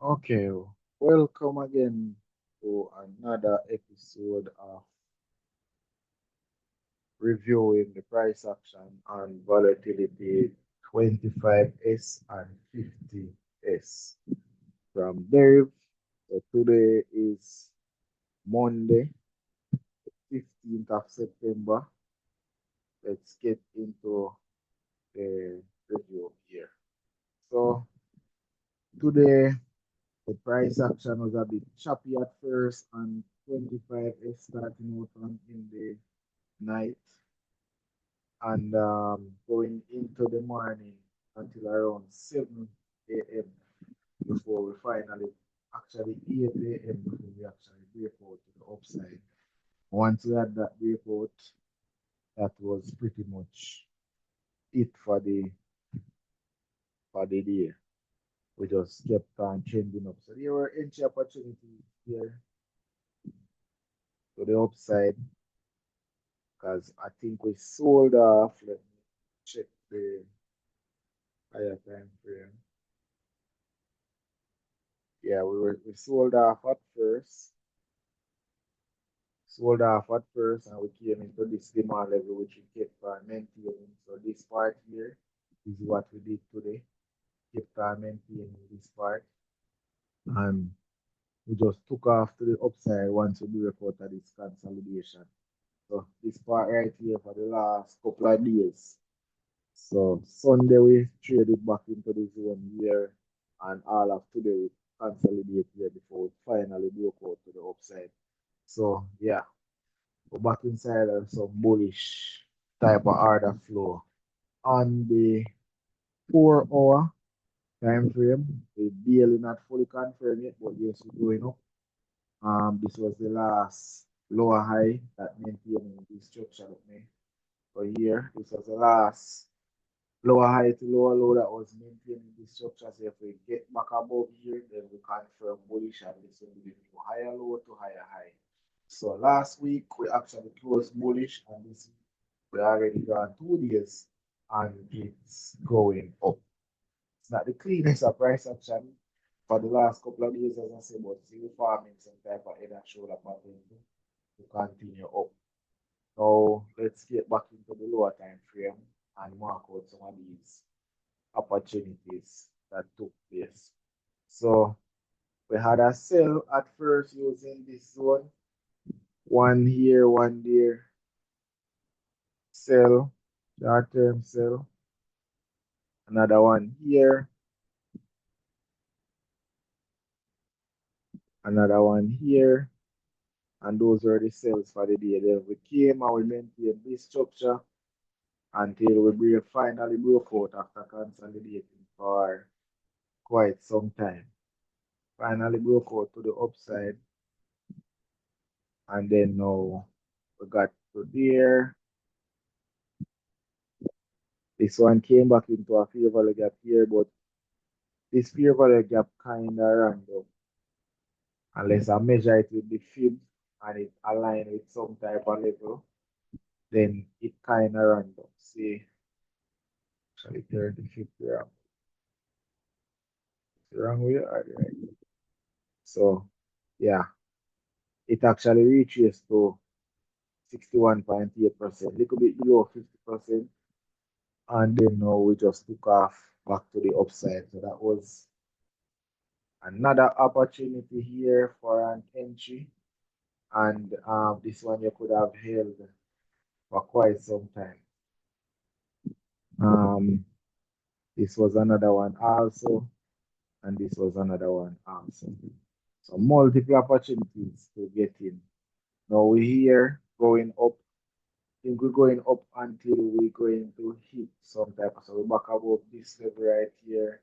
Okay, welcome again to another episode of reviewing the price action on volatility 25S and 50S from Dave. So today is Monday, 15th of September. Let's get into the review here. So today the price action was a bit choppy at first and 25S starting out on in the night and going into the morning until around 7 a.m. before we finally actually 8 a.m. before we actually break out to the upside. Once we had that breakout, that was pretty much it for the day. We just kept on trending up. So there were entry opportunities here to the upside because I think we sold off. Let me check the higher time frame. Yeah, we sold off at first. Sold off at first and we came into this demand level which we kept on maintaining. So this part here is what we did today. Kept on maintaining this part and we just took off to the upside once we broke out of this consolidation. So this part right here for the last couple of days. So Sunday we traded back into the zone here and all of today we consolidate here before we finally broke out to the upside. So yeah, we're back inside of some bullish type of order flow. On the 4 hour time frame, the daily not fully confirmed yet, but yes, we're going up. This was the last lower high that maintained the structure of me. For here, this was the last lower high to lower low that was maintaining the structure. So if we get back above here, then we confirm bullish and this will be from higher low to higher high. So last week we actually closed bullish and this we already gone 2 days and it's going up. It's not the cleanest of price action for the last couple of days, as I said, but still forming some type of head and shoulder pattern to continue up. Now let's get back into the lower time frame and mark out some of these opportunities that took place. So we had a sell at first using this zone, one here, one there, sell, short term sell, another one here, another one here, and those were the sells for the day. Then we came and we maintained this structure until finally broke out after consolidating for quite some time. Finally broke out to the upside, and then now we got to there. This one came back into a fair value gap here, but this fair value gap kind of random unless I measure it with the fib and it align with some type of level, then it kind of random. See, actually turn the fib around. It's the wrong way or the right way? So yeah, it actually reaches to 61.8%, little bit below 50%, and then now we just took off back to the upside. So that was another opportunity here for an entry, and this one you could have held for quite some time. Um, this was another one also, and this was another one also. So multiple opportunities to get in. Now we're here going up. I think we're going up until we're going to hit some type of, so we're back above this level right here.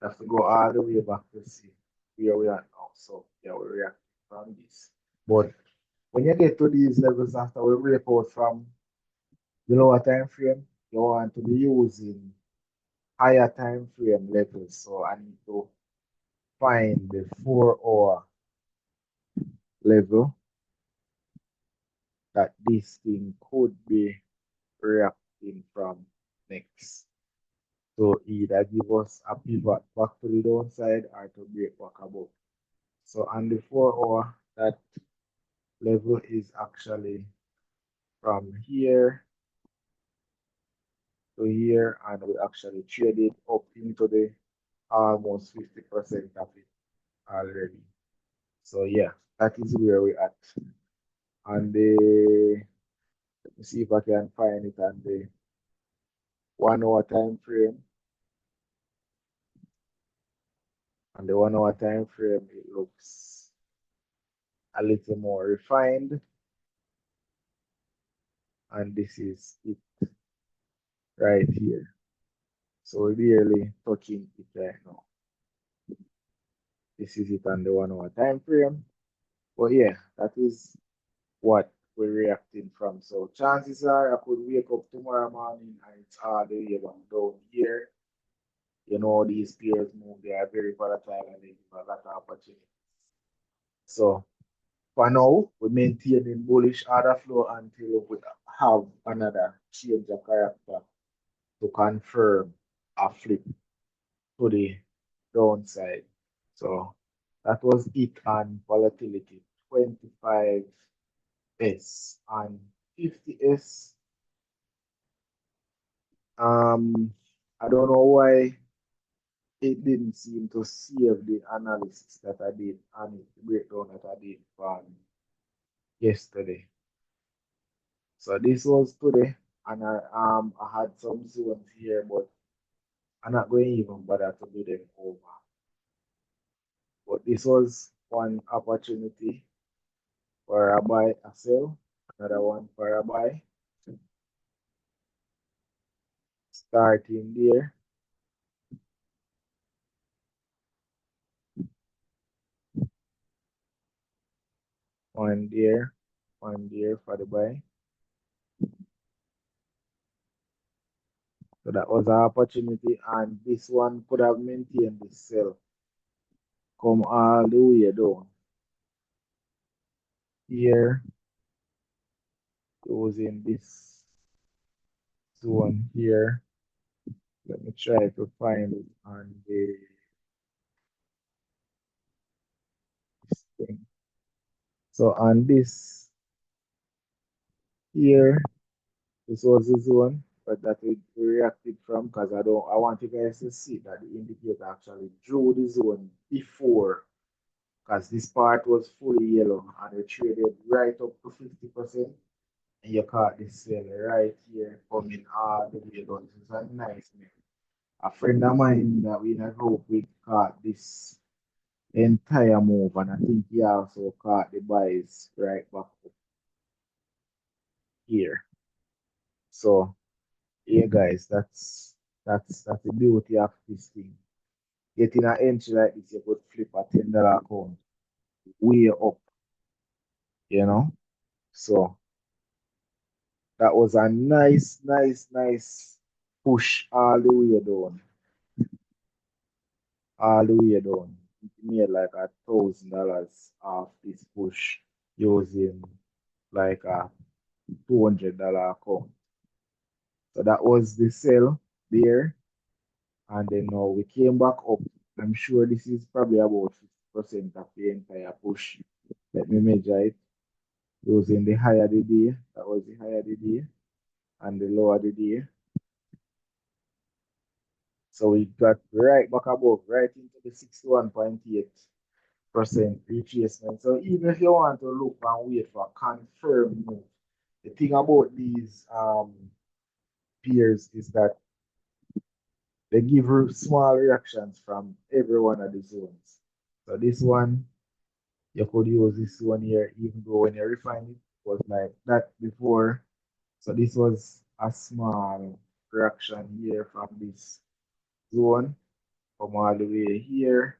Have to go all the way back to see where we are now. So yeah, we're reacting from this. But when you get to these levels after we break out from the lower time frame, you want to be using higher time frame levels. So I need to find the 4 hour level that this thing could be reacting from next. to either give us a pivot back to the downside or to break back above. So on the 4 hour, that level is actually from here to here, and we actually traded up into the almost 50% of it already. So yeah, that is where we're at. And let me see if I can find it on the 1 hour time frame. On the 1 hour time frame, it looks a little more refined. And this is it right here. So we're barely touching it right now. This is it on the 1 hour time frame. But yeah, that is what we're reacting from. So chances are I could wake up tomorrow morning and it's all the way back down here. You know, these pairs move, they are very volatile and they give a lot of opportunity. So for now, we're maintaining bullish order flow until we have another change of character to confirm a flip to the downside. So that was it on volatility 25S and 50S. I don't know why it didn't seem to save the analysis that I did and the breakdown that I did from yesterday. So this was today, and I had some zones here, but I'm not going to even bother to do them over. But this was one opportunity for a buy, a sell, another one for a buy, starting there, one there, one there for the buy. So that was an opportunity, and this one could have maintained the sell, come all the way down here, using this zone here. Let me try to find it on the this thing. So on this here, this was the zone, but that we reacted from because I want you guys to see that the indicator actually drew the zone before, because this part was fully yellow and it traded right up to 50%. And you caught this sell right here coming all the way down. This is a nice man. A friend of mine that we in a group with caught this entire move, and I think he also caught the buys right back up here. So yeah, guys, that's the beauty of this thing. Getting an entry like this, you could flip a $10 account way up, you know. So that was a nice push all the way down, all the way down. It made like $1,000 off this push using like a $200 account. So that was the sell there. And then now we came back up. I'm sure this is probably about 50% of the entire push. Let me measure it using the higher the day. That was the higher the day and the lower the day. So we got right back above, right into the 61.8% retracement. So even if you want to look and wait for a confirmed move, the thing about these peers is that they give small reactions from every one of the zones. So this one, you could use this one here, even though when you refine it was like that before. So this was a small reaction here from this zone, from all the way here.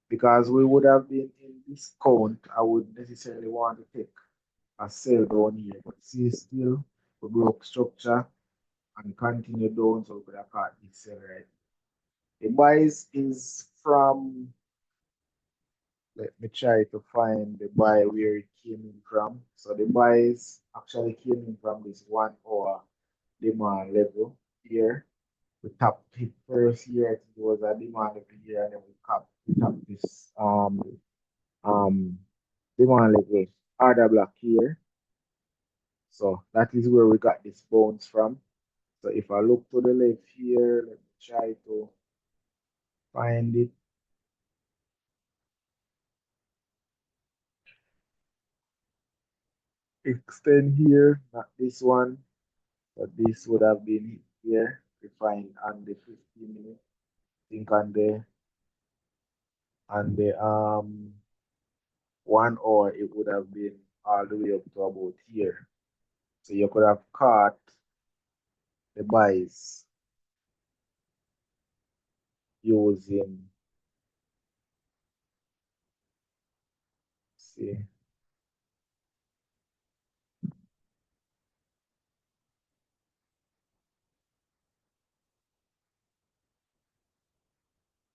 Because we would have been in this count, I would necessarily want to take a sell down here. But see, still, we broke structure and continue down, so we could have caught this sell right. The buys is from, let me try to find the buy where it came in from. So the buys actually came in from this 1 hour demand level here. We tapped it first here. I think it was a demand level here, and then we tapped this um demand level order block here. So that is where we got this bounce from. So if I look to the left here, let me try to find it. Extend here, not this one, but this would have been here. We find on the 15 minute. I think on the 1 hour it would have been all the way up to about here. So you could have caught the buys using, see,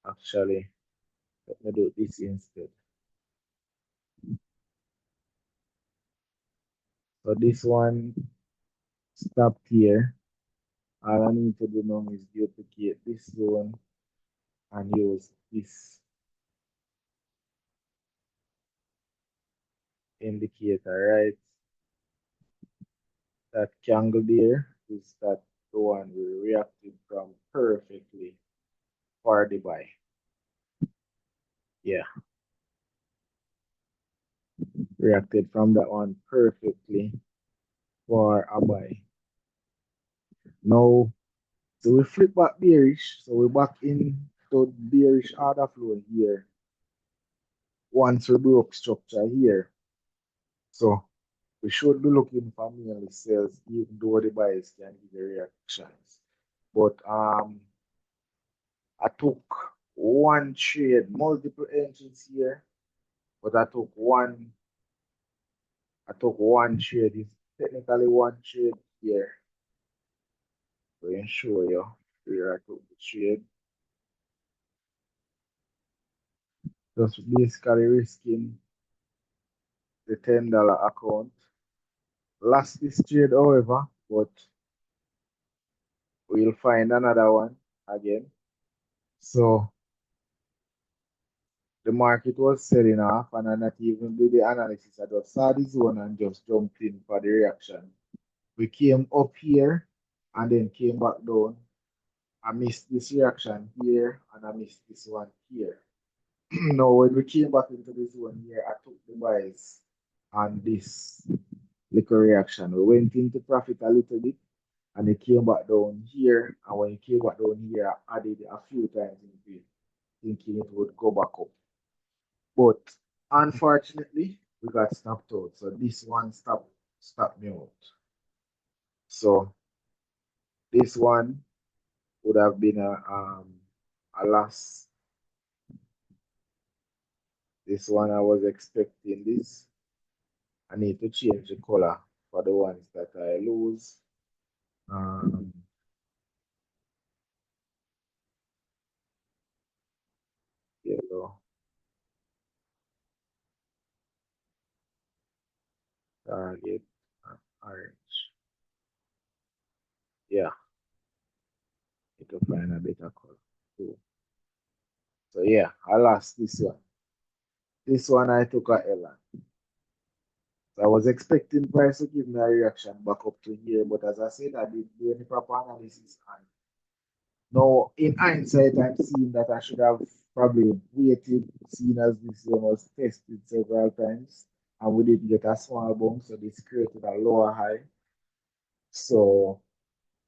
actually, let me do this instead. So this one stopped here. All I need to do now is duplicate this zone and use this indicator, right? That triangle there is that the one we reacted from perfectly for the buy. Yeah, reacted from that one perfectly for a buy. Now, so we flip back bearish, so we're back in to bearish order flow here once we broke structure here. So we should be looking for mainly sales, even though the buyers can give the reactions. But I took one trade, multiple entries here, but I took one trade. It's technically one trade here. So I show you where I took the trade. Just basically risking the $10 account. Lost this trade, however, but we'll find another one again. So the market was selling off, and I not even did the analysis. I just saw this one and just jumped in for the reaction. We came up here and then came back down. I missed this reaction here and I missed this one here. Now, when we came back into this one here, I took the buys on this little reaction. We went into profit a little bit and it came back down here. And when it came back down here, I added a few times into it, thinking it would go back up. But unfortunately, we got stopped out. So this one stopped me out. So this one would have been a loss. This one I was expecting this. I need to change the color for the ones that I lose. Um, Yellow, target, and orange. Yeah, need to find a better color too. So yeah, I lost this one. This one I took a L on. So I was expecting price to give me a reaction back up to here, but as I said, I didn't do any proper analysis. And now, in hindsight, I'm seeing that I should have probably waited, seeing as this one was tested several times, and we didn't get a small bump, so this created a lower high. So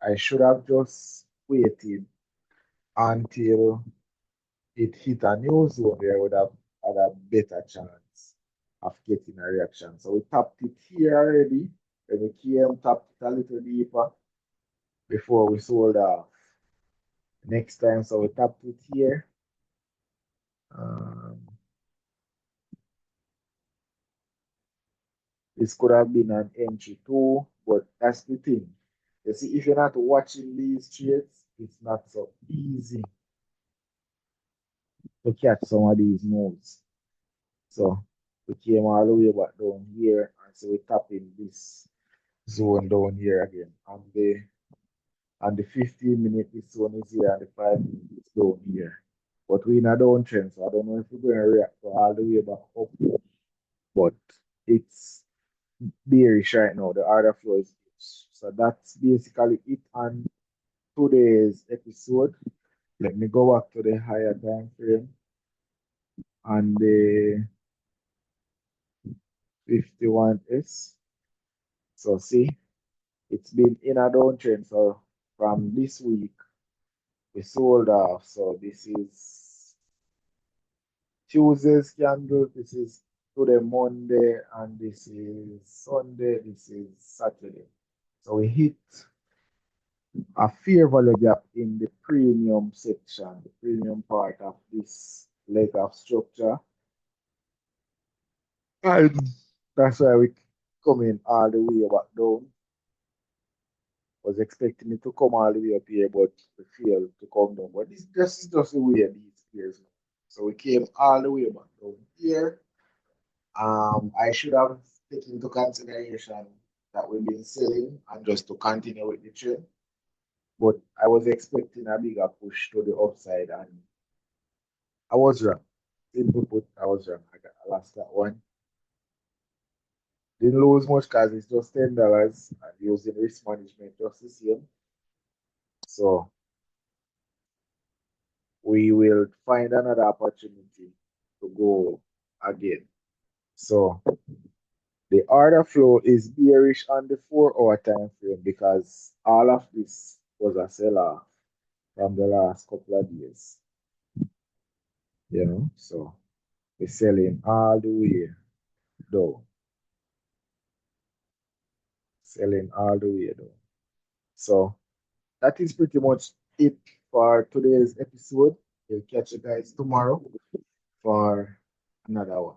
I should have just waited until it hit a new zone where I would have had a better chance of getting a reaction. So we tapped it here already. Then we came, tapped it a little deeper before we sold off. Next time, so we tapped it here. Um, this could have been an entry too, but that's the thing. You see, if you're not watching these trades, it's not so easy to catch some of these moves. So we came all the way back down here, and so we tap in this zone down here again. And And the 15-minute this one is here and the 5 minute is down here. But we're in a downtrend, so I don't know if we're going to react to all the way back up. But it's bearish right now. The order flow is bearish. So that's basically it on today's episode. Let me go back to the higher time frame and the 51S. So see, it's been in a downtrend. So from this week, we sold off. So this is Tuesday's candle. This is today Monday, and this is Sunday. This is Saturday. So we hit a fair value gap in the premium section, the premium part of this leg of structure. And that's why we coming all the way back down. Was expecting it to come all the way up here, but we failed to come down. But this is just the way these players. So we came all the way back down here. I should have taken into consideration that we've been selling and just to continue with the trend. But I was expecting a bigger push to the upside, and I was wrong. Simple put, I was wrong. I lost that one. Didn't lose much because it's just $10 and using risk management just the same. So we will find another opportunity to go again. So the order flow is bearish on the 4 hour time frame because all of this was a sell-off from the last couple of days. So we're selling all the way down. Selling all the way down. So that is pretty much it for today's episode. We'll catch you guys tomorrow for another one.